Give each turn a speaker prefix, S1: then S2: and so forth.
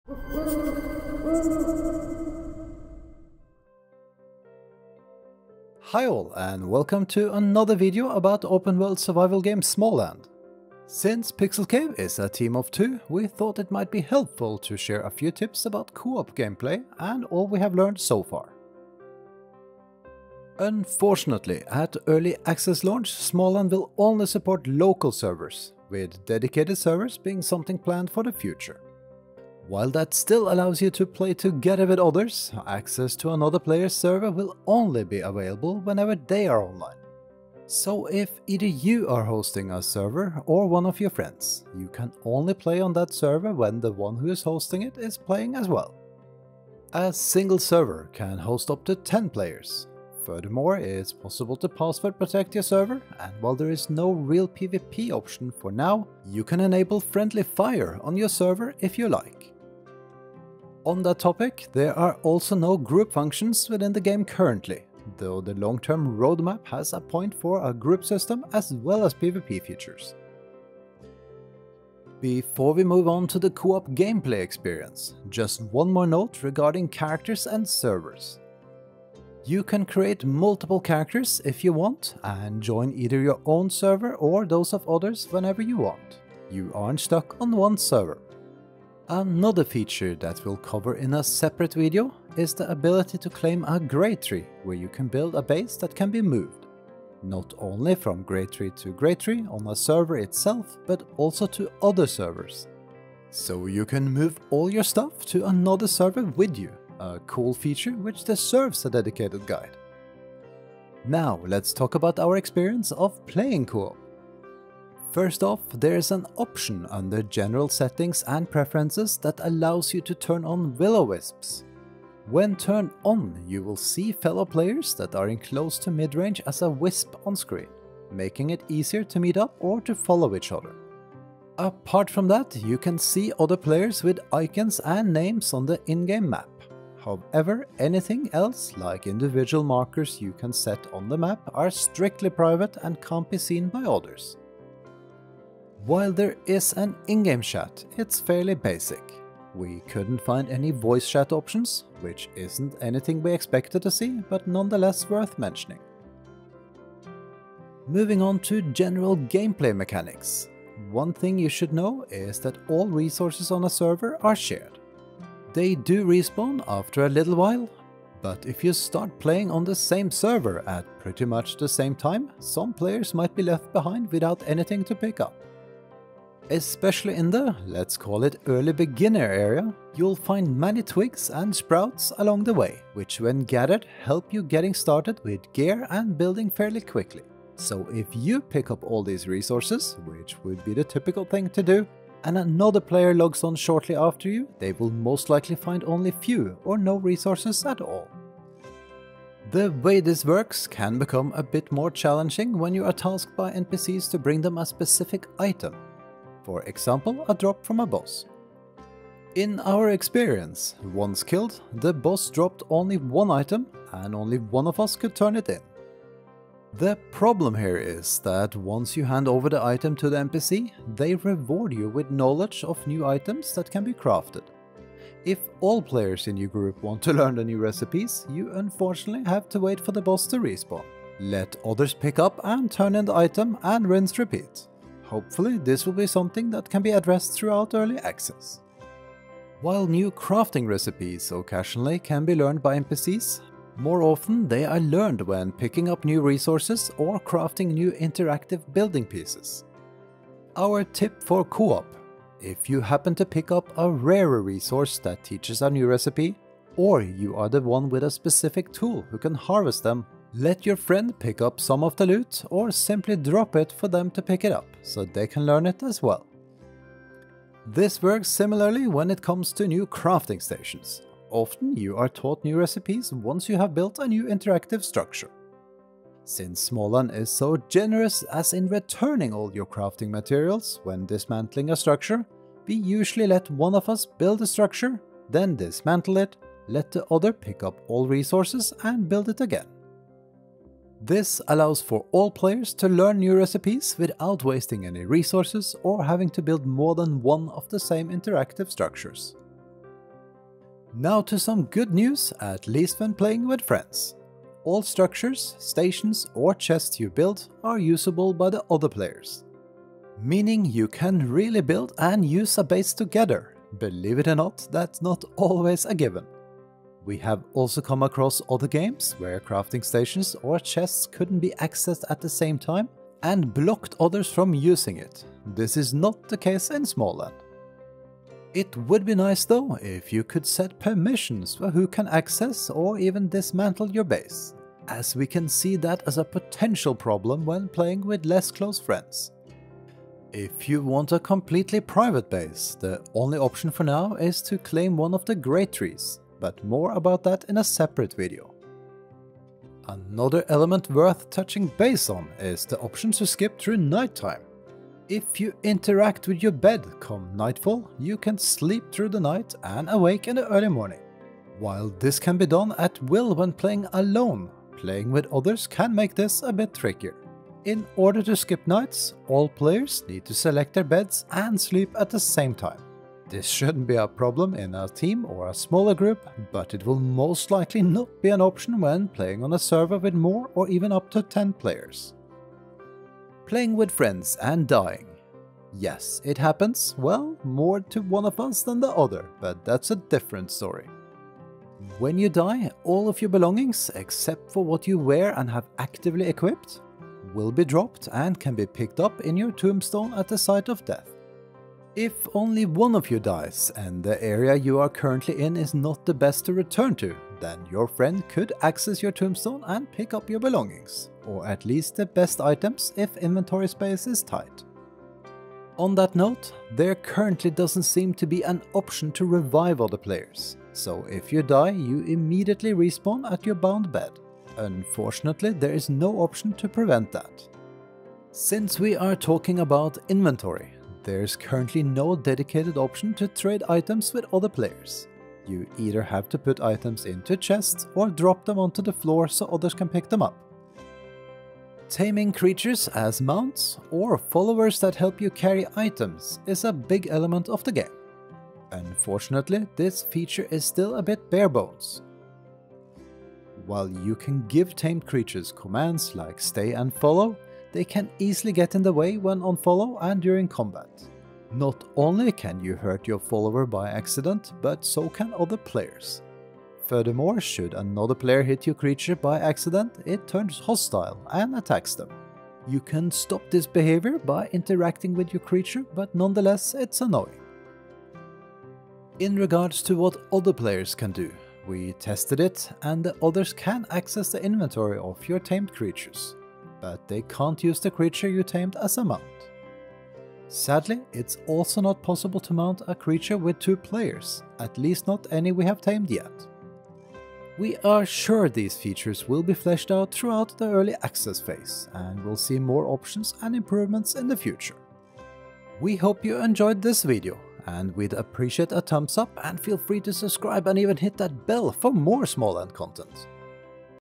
S1: Hi all, and welcome to another video about open world survival game Smalland. Since Pixelcave is a team of two, we thought it might be helpful to share a few tips about co-op gameplay and all we have learned so far. Unfortunately, at early access launch, Smalland will only support local servers, with dedicated servers being something planned for the future. While that still allows you to play together with others, access to another player's server will only be available whenever they are online. So if either you are hosting a server or one of your friends, you can only play on that server when the one who is hosting it is playing as well. A single server can host up to 10 players. Furthermore, it's possible to password protect your server, and while there is no real PvP option for now, you can enable friendly fire on your server if you like. On that topic, there are also no group functions within the game currently, though the long-term roadmap has a point for a group system as well as PvP features. Before we move on to the co-op gameplay experience, just one more note regarding characters and servers. You can create multiple characters if you want, and join either your own server or those of others whenever you want. You aren't stuck on one server. Another feature that we'll cover in a separate video is the ability to claim a grade tree, where you can build a base that can be moved. Not only from grade tree to grade tree on a server itself, but also to other servers. So you can move all your stuff to another server with you, a cool feature which deserves a dedicated guide. Now let's talk about our experience of playing co-op. First off, there's an option under General Settings and Preferences that allows you to turn on will-o-wisps. When turned on, you will see fellow players that are in close to mid-range as a wisp on screen, making it easier to meet up or to follow each other. Apart from that, you can see other players with icons and names on the in-game map. However, anything else, like individual markers you can set on the map, are strictly private and can't be seen by others. While there is an in-game chat, it's fairly basic. We couldn't find any voice chat options, which isn't anything we expected to see, but nonetheless worth mentioning. Moving on to general gameplay mechanics. One thing you should know is that all resources on a server are shared. They do respawn after a little while, but if you start playing on the same server at pretty much the same time, some players might be left behind without anything to pick up. Especially in the, let's call it early beginner area, you'll find many twigs and sprouts along the way, which when gathered help you getting started with gear and building fairly quickly. So if you pick up all these resources, which would be the typical thing to do, and another player logs on shortly after you, they will most likely find only few or no resources at all. The way this works can become a bit more challenging when you are tasked by NPCs to bring them a specific item. For example, a drop from a boss. In our experience, once killed, the boss dropped only one item and only one of us could turn it in. The problem here is that once you hand over the item to the NPC, they reward you with knowledge of new items that can be crafted. If all players in your group want to learn the new recipes, you unfortunately have to wait for the boss to respawn. Let others pick up and turn in the item and rinse repeat. Hopefully this will be something that can be addressed throughout early access. While new crafting recipes occasionally can be learned by NPCs, more often they are learned when picking up new resources or crafting new interactive building pieces. Our tip for co-op: if you happen to pick up a rarer resource that teaches a new recipe, or you are the one with a specific tool who can harvest them, let your friend pick up some of the loot or simply drop it for them to pick it up, so they can learn it as well. This works similarly when it comes to new crafting stations. Often you are taught new recipes once you have built a new interactive structure. Since Smalland is so generous as in returning all your crafting materials when dismantling a structure, we usually let one of us build a structure, then dismantle it, let the other pick up all resources and build it again. This allows for all players to learn new recipes without wasting any resources or having to build more than one of the same interactive structures. Now to some good news, at least when playing with friends. All structures, stations or chests you build are usable by the other players. Meaning you can really build and use a base together. Believe it or not, that's not always a given. We have also come across other games where crafting stations or chests couldn't be accessed at the same time and blocked others from using it. This is not the case in Smalland. It would be nice though if you could set permissions for who can access or even dismantle your base, as we can see that as a potential problem when playing with less close friends. If you want a completely private base, the only option for now is to claim one of the great trees, but more about that in a separate video. Another element worth touching base on is the option to skip through nighttime. If you interact with your bed come nightfall, you can sleep through the night and awake in the early morning. While this can be done at will when playing alone, playing with others can make this a bit trickier. In order to skip nights, all players need to select their beds and sleep at the same time. This shouldn't be a problem in a team or a smaller group, but it will most likely not be an option when playing on a server with more or even up to 10 players. Playing with friends and dying. Yes, it happens, well, more to one of us than the other, but that's a different story. When you die, all of your belongings, except for what you wear and have actively equipped, will be dropped and can be picked up in your tombstone at the site of death. If only one of you dies and the area you are currently in is not the best to return to, then your friend could access your tombstone and pick up your belongings, or at least the best items if inventory space is tight. On that note, there currently doesn't seem to be an option to revive other players, so if you die you immediately respawn at your bound bed. Unfortunately, there is no option to prevent that. Since we are talking about inventory, there's currently no dedicated option to trade items with other players. You either have to put items into chests or drop them onto the floor so others can pick them up. Taming creatures as mounts or followers that help you carry items is a big element of the game. Unfortunately, this feature is still a bit bare bones. While you can give tamed creatures commands like stay and follow, they can easily get in the way when on follow and during combat. Not only can you hurt your follower by accident, but so can other players. Furthermore, should another player hit your creature by accident, it turns hostile and attacks them. You can stop this behavior by interacting with your creature, but nonetheless it's annoying. In regards to what other players can do, we tested it and the others can access the inventory of your tamed creatures, but they can't use the creature you tamed as a mount. Sadly, it's also not possible to mount a creature with 2 players, at least not any we have tamed yet. We are sure these features will be fleshed out throughout the early access phase, and we'll see more options and improvements in the future. We hope you enjoyed this video, and we'd appreciate a thumbs up and feel free to subscribe and even hit that bell for more Smalland content.